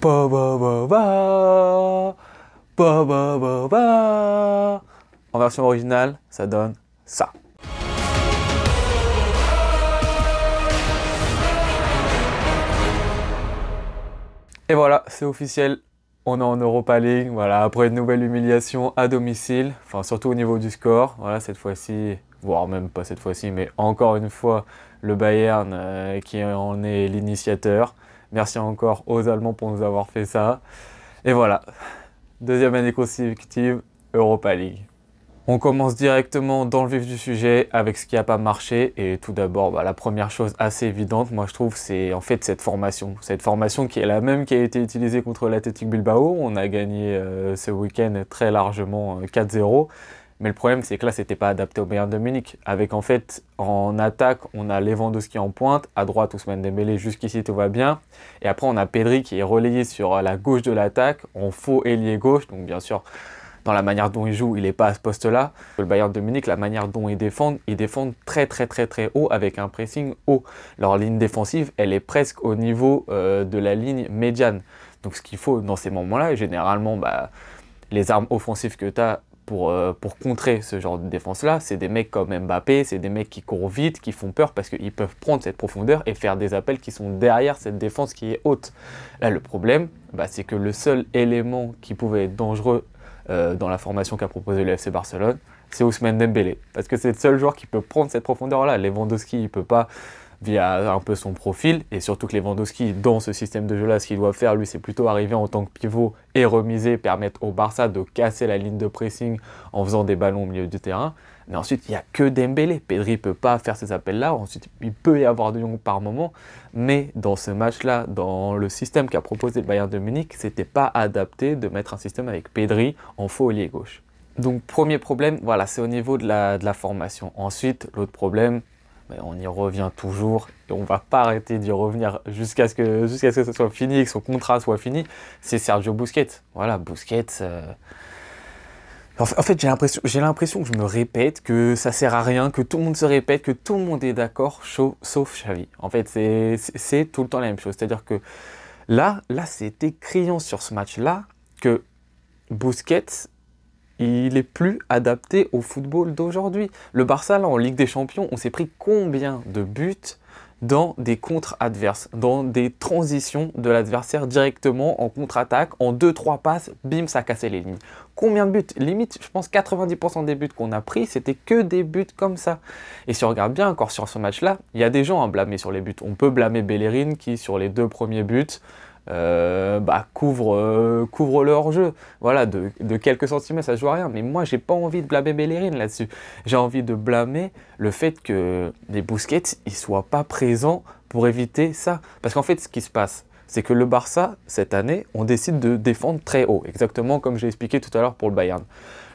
Ba ba ba ba, ba ba ba ba. En version originale, ça donne ça. Et voilà, c'est officiel. On est en Europa League, voilà, après une nouvelle humiliation à domicile, enfin surtout au niveau du score, voilà, cette fois-ci, voire même pas cette fois-ci, mais encore une fois, le Bayern qui en est l'initiateur. Merci encore aux Allemands pour nous avoir fait ça. Et voilà, deuxième année consécutive, Europa League. On commence directement dans le vif du sujet avec ce qui n'a pas marché. Et tout d'abord, la première chose assez évidente, moi je trouve, c'est en fait cette formation. Cette formation qui est la même qui a été utilisée contre l'Athletic Bilbao. On a gagné ce week-end très largement 4-0. Mais le problème, c'est que là, c'était pas adapté au Bayern de Munich. Avec en fait, en attaque, on a Lewandowski en pointe. À droite, Ousmane Dembélé, jusqu'ici, tout va bien. Et après, on a Pedri qui est relayé sur la gauche de l'attaque, en faux ailier gauche. Donc bien sûr, dans la manière dont ils jouent, il n'est pas à ce poste-là. Le Bayern de Munich, la manière dont ils défendent très haut avec un pressing haut. Leur ligne défensive, elle est presque au niveau de la ligne médiane. Donc ce qu'il faut dans ces moments-là, généralement, les armes offensives que tu as pour contrer ce genre de défense-là, c'est des mecs comme Mbappé, c'est des mecs qui courent vite, qui font peur parce qu'ils peuvent prendre cette profondeur et faire des appels qui sont derrière cette défense qui est haute. Là, le problème, c'est que le seul élément qui pouvait être dangereux dans la formation qu'a proposé le FC Barcelone, c'est Ousmane Dembélé. Parce que c'est le seul joueur qui peut prendre cette profondeur-là. Lewandowski, il ne peut pas, via un peu son profil, et surtout que Lewandowski, dans ce système de jeu-là, ce qu'il doit faire, lui, c'est plutôt arriver en tant que pivot et remiser, permettre au Barça de casser la ligne de pressing en faisant des ballons au milieu du terrain. Mais ensuite, il n'y a que Dembélé. Pedri ne peut pas faire ces appels-là. Ensuite, il peut y avoir De Jong par moment. Mais dans ce match-là, dans le système qu'a proposé le Bayern de Munich, c'était pas adapté de mettre un système avec Pedri en faux ailier gauche. Donc, premier problème, voilà, c'est au niveau de la formation. Ensuite, l'autre problème, on y revient toujours et on va pas arrêter d'y revenir jusqu'à ce que ce soit fini, que son contrat soit fini, c'est Sergio Busquets. Voilà, Busquets... En fait, j'ai l'impression que je me répète, que ça sert à rien, que tout le monde se répète, que tout le monde est d'accord, sauf Xavi. En fait, c'est tout le temps la même chose. C'est-à-dire que là, c'était criant sur ce match-là que Busquets, il est plus adapté au football d'aujourd'hui. Le Barça, là, en Ligue des Champions, on s'est pris combien de buts dans des contres adverses, dans des transitions de l'adversaire directement en contre-attaque, en 2-3 passes, bim, ça cassait les lignes. Combien de buts? Limite, je pense 90% des buts qu'on a pris, c'était que des buts comme ça. Et si on regarde bien encore sur ce match-là, il y a des gens à blâmer sur les buts. On peut blâmer Bellerin qui, sur les 2 premiers buts, couvre le hors-jeu. Voilà, de quelques centimètres, ça ne joue à rien. Mais moi, j'ai pas envie de blâmer Bellerin là-dessus. J'ai envie de blâmer le fait que les Busquets, ils soient pas présents pour éviter ça. Parce qu'en fait, ce qui se passe, c'est que le Barça, cette année, on décide de défendre très haut. Exactement comme j'ai expliqué tout à l'heure pour le Bayern.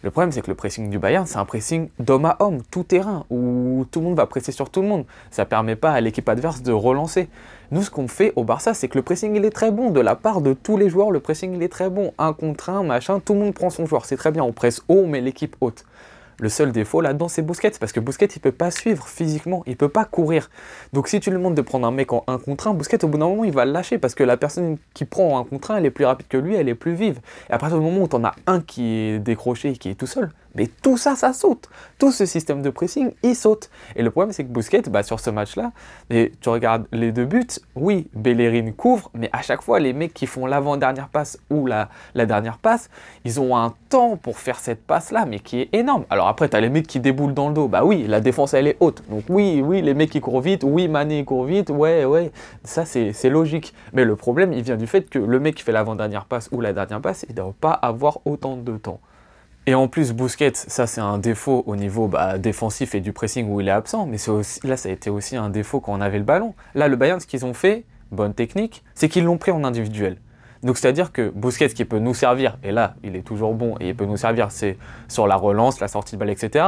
Le problème, c'est que le pressing du Bayern, c'est un pressing d'homme à homme, tout terrain, où tout le monde va presser sur tout le monde. Ça ne permet pas à l'équipe adverse de relancer. Nous, ce qu'on fait au Barça, c'est que le pressing, il est très bon. De la part de tous les joueurs, le pressing, il est très bon. 1 contre 1, machin, tout le monde prend son joueur. C'est très bien, on presse haut, on met l'équipe haute. Le seul défaut là-dedans, c'est Busquets, parce que Busquets, il ne peut pas suivre physiquement, il ne peut pas courir. Donc si tu lui demandes de prendre un mec en 1 contre 1, Busquets, au bout d'un moment, il va le lâcher, parce que la personne qui prend en 1 contre 1, elle est plus rapide que lui, elle est plus vive. Et à partir du moment où tu en as un qui est décroché et qui est tout seul, mais tout ça, ça saute. Tout ce système de pressing, il saute. Et le problème, c'est que Busquets, sur ce match-là, et tu regardes les 2 buts, oui, Bellerin couvre, mais à chaque fois, les mecs qui font l'avant-dernière passe ou la dernière passe, ils ont un temps pour faire cette passe-là, mais qui est énorme. Alors après, tu as les mecs qui déboulent dans le dos. Bah oui, la défense, elle est haute. Donc oui, les mecs qui courent vite, oui, Mané il court vite, ouais, ça c'est logique. Mais le problème, il vient du fait que le mec qui fait l'avant-dernière passe ou la dernière passe, il ne doit pas avoir autant de temps. Et en plus, Busquets, ça c'est un défaut au niveau défensif et du pressing où il est absent, mais là ça a été aussi un défaut quand on avait le ballon. Là, le Bayern, ce qu'ils ont fait, bonne technique, c'est qu'ils l'ont pris en individuel. Donc c'est-à-dire que Busquets qui peut nous servir, et là il est toujours bon et il peut nous servir, c'est sur la relance, la sortie de balle, etc.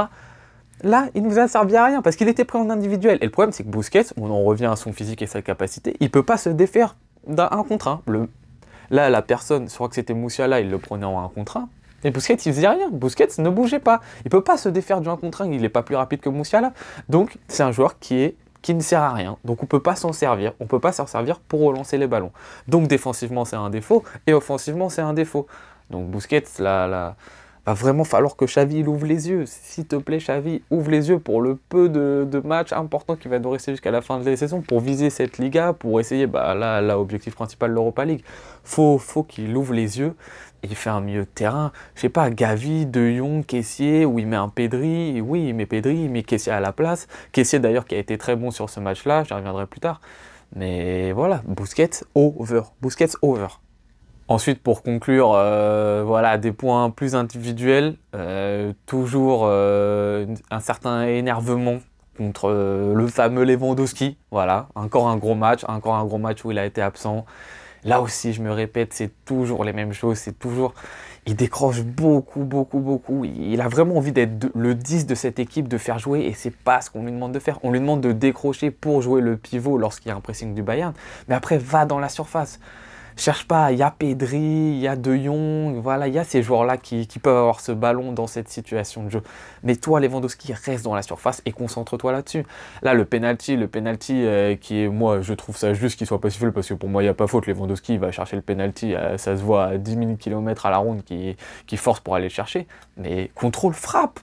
Là, il nous a servi à rien parce qu'il était pris en individuel. Et le problème, c'est que Busquets, on en revient à son physique et sa capacité, il ne peut pas se défaire d'un 1 contre 1. Là, la personne, je crois que c'était Musiala, il le prenait en 1 contre 1. Et Busquets, il faisait rien. Busquets ne bougeait pas. Il ne peut pas se défaire du 1 contre 1, il n'est pas plus rapide que Musiala. Donc, c'est un joueur qui qui ne sert à rien. Donc on peut pas s'en servir. On peut pas s'en servir pour relancer les ballons. Donc défensivement, c'est un défaut. Et offensivement, c'est un défaut. Donc Busquets, là, va vraiment falloir que Xavi il ouvre les yeux. S'il te plaît, Xavi, ouvre les yeux pour le peu de matchs importants qui va nous rester jusqu'à la fin de la saison pour viser cette Liga, pour essayer, là, objectif principal, l'Europa League. Faut qu'il ouvre les yeux. Et il fait un milieu de terrain, je sais pas, Gavi, De Jong, Kessié, où il met un Pedri. Oui, il met Pedri, il met Kessié à la place. Kessié d'ailleurs qui a été très bon sur ce match-là, j'y reviendrai plus tard. Mais voilà, Busquets over. Busquets over. Ensuite, pour conclure, voilà, des points plus individuels, toujours un certain énervement contre le fameux Lewandowski. Voilà, encore un gros match où il a été absent. Là aussi, je me répète, c'est toujours les mêmes choses, c'est toujours... Il décroche beaucoup. Il a vraiment envie d'être le 10 de cette équipe, de faire jouer, et c'est pas ce qu'on lui demande de faire. On lui demande de décrocher pour jouer le pivot lorsqu'il y a un pressing du Bayern, mais après, va dans la surface. Cherche pas, il y a Pedri, il y a De Jong, voilà, il y a ces joueurs-là qui peuvent avoir ce ballon dans cette situation de jeu. Mais toi, Lewandowski, reste dans la surface et concentre-toi là-dessus. Là, le penalty qui est, moi, je trouve ça juste qu'il soit pas sifflé parce que pour moi, il n'y a pas faute. Lewandowski, il va chercher le penalty, ça se voit à 10 000 km à la ronde qui force pour aller le chercher. Mais contrôle, frappe!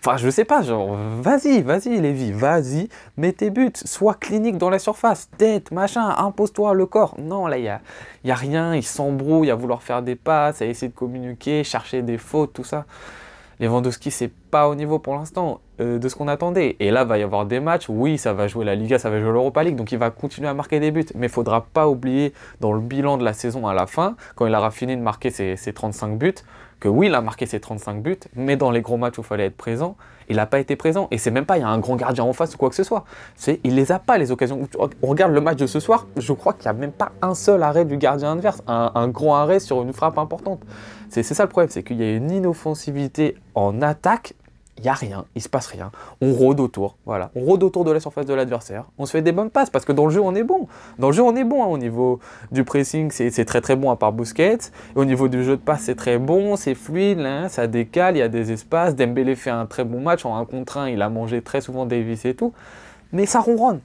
Enfin, je sais pas, genre, vas-y, Lévi, vas-y, mets tes buts, sois clinique dans la surface, tête, machin, impose-toi le corps. Non, là, il y a rien, il s'embrouille à vouloir faire des passes, à essayer de communiquer, chercher des fautes, tout ça. Lewandowski, c'est pas au niveau pour l'instant de ce qu'on attendait. Et là, va y avoir des matchs, oui, ça va jouer la Liga, ça va jouer l'Europa League, donc il va continuer à marquer des buts. Mais il faudra pas oublier, dans le bilan de la saison à la fin, quand il aura fini de marquer ses 35 buts, que oui, il a marqué ses 35 buts, mais dans les gros matchs où il fallait être présent, il n'a pas été présent. Et c'est même pas, il y a un grand gardien en face ou quoi que ce soit. Il les a pas, les occasions. On regarde le match de ce soir, je crois qu'il n'y a même pas un seul arrêt du gardien adverse, un grand arrêt sur une frappe importante. C'est ça le problème, c'est qu'il y a une inoffensivité en attaque. Il n'y a rien, il ne se passe rien. On rôde autour, voilà. On rôde autour de la surface de l'adversaire. On se fait des bonnes passes parce que dans le jeu, on est bon. Dans le jeu, on est bon. Hein. Au niveau du pressing, c'est très bon à part Busquets. Et au niveau du jeu de passe, c'est très bon, c'est fluide, là, ça décale, il y a des espaces. Dembélé fait un très bon match en 1 contre 1. Il a mangé très souvent Davis et tout. Mais ça ronronne.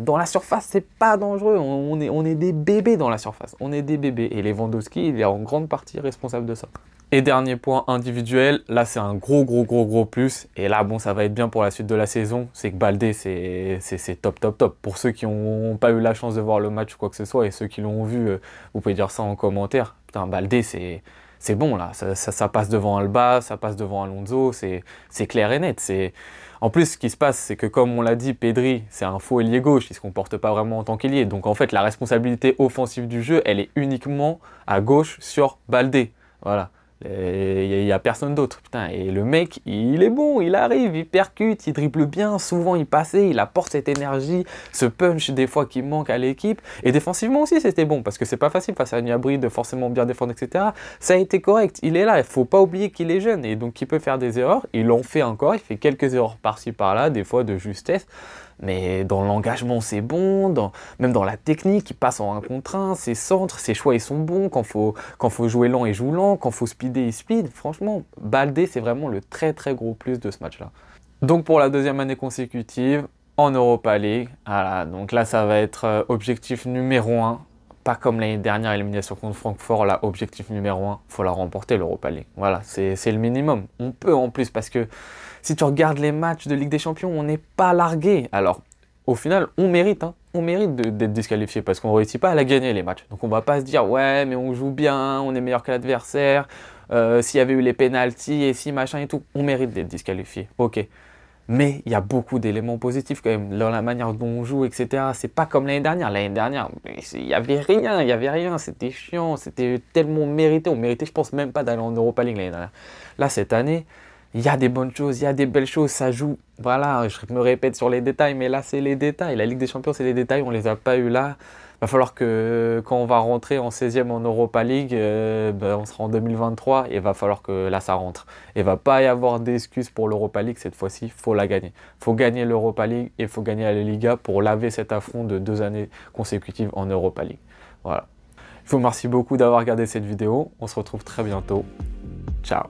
Dans la surface, c'est pas dangereux. On est des bébés dans la surface. On est des bébés. Et Lewandowski, il est en grande partie responsable de ça. Et dernier point individuel, là c'est un gros plus. Et là, bon, ça va être bien pour la suite de la saison. C'est que Baldé, c'est top. Pour ceux qui n'ont pas eu la chance de voir le match ou quoi que ce soit, et ceux qui l'ont vu, vous pouvez dire ça en commentaire. Putain, Baldé, c'est bon là. Ça passe devant Alba, ça passe devant Alonso. C'est clair et net. En plus, ce qui se passe, c'est que comme on l'a dit, Pedri, c'est un faux ailier gauche, il ne se comporte pas vraiment en tant qu'ailier. Donc en fait, la responsabilité offensive du jeu, elle est uniquement à gauche sur Baldé. Voilà. Il n'y a personne d'autre. Putain, et le mec, il est bon, il arrive, il percute, il dribble bien, souvent il passait, il apporte cette énergie, ce punch des fois qui manque à l'équipe. Et défensivement aussi, c'était bon, parce que c'est pas facile face à Gnabry de forcément bien défendre, etc. Ça a été correct, il est là, il faut pas oublier qu'il est jeune, et donc il peut faire des erreurs, il en fait encore, il fait quelques erreurs par-ci par-là, des fois de justesse. Mais dans l'engagement, c'est bon, même dans la technique, il passe en 1 contre 1, ses centres, ses choix, ils sont bons. Quand faut jouer lent, il joue lent. Quand faut speeder, il speed. Franchement, Baldé, c'est vraiment le très gros plus de ce match-là. Donc pour la 2e année consécutive, en Europa League, voilà, donc là, ça va être objectif numéro 1. Pas comme l'année dernière, élimination contre Francfort, là, objectif numéro 1, il faut la remporter, l'Europa League. Voilà, c'est le minimum. On peut en plus, parce que si tu regardes les matchs de Ligue des Champions, on n'est pas largué. Alors, au final, on mérite d'être disqualifié, parce qu'on ne réussit pas à la gagner, les matchs. Donc on ne va pas se dire, ouais, mais on joue bien, on est meilleur que l'adversaire, s'il y avait eu les pénaltys, et si machin et tout, on mérite d'être disqualifié, ok. Mais il y a beaucoup d'éléments positifs quand même, dans la manière dont on joue, etc. C'est pas comme l'année dernière. L'année dernière, il n'y avait rien, c'était chiant, c'était tellement mérité. On méritait, je pense, même pas d'aller en Europa League l'année dernière. Là, cette année, il y a des bonnes choses, il y a des belles choses, ça joue. Voilà, je me répète sur les détails, mais là, c'est les détails. La Ligue des Champions, c'est les détails, on les a pas eu là. Il va falloir que quand on va rentrer en 16e en Europa League, on sera en 2023 et il va falloir que là ça rentre. Il ne va pas y avoir d'excuses pour l'Europa League cette fois-ci, il faut la gagner. Il faut gagner l'Europa League et il faut gagner la Liga pour laver cet affront de 2 années consécutives en Europa League. Voilà. Je vous remercie beaucoup d'avoir regardé cette vidéo. On se retrouve très bientôt. Ciao.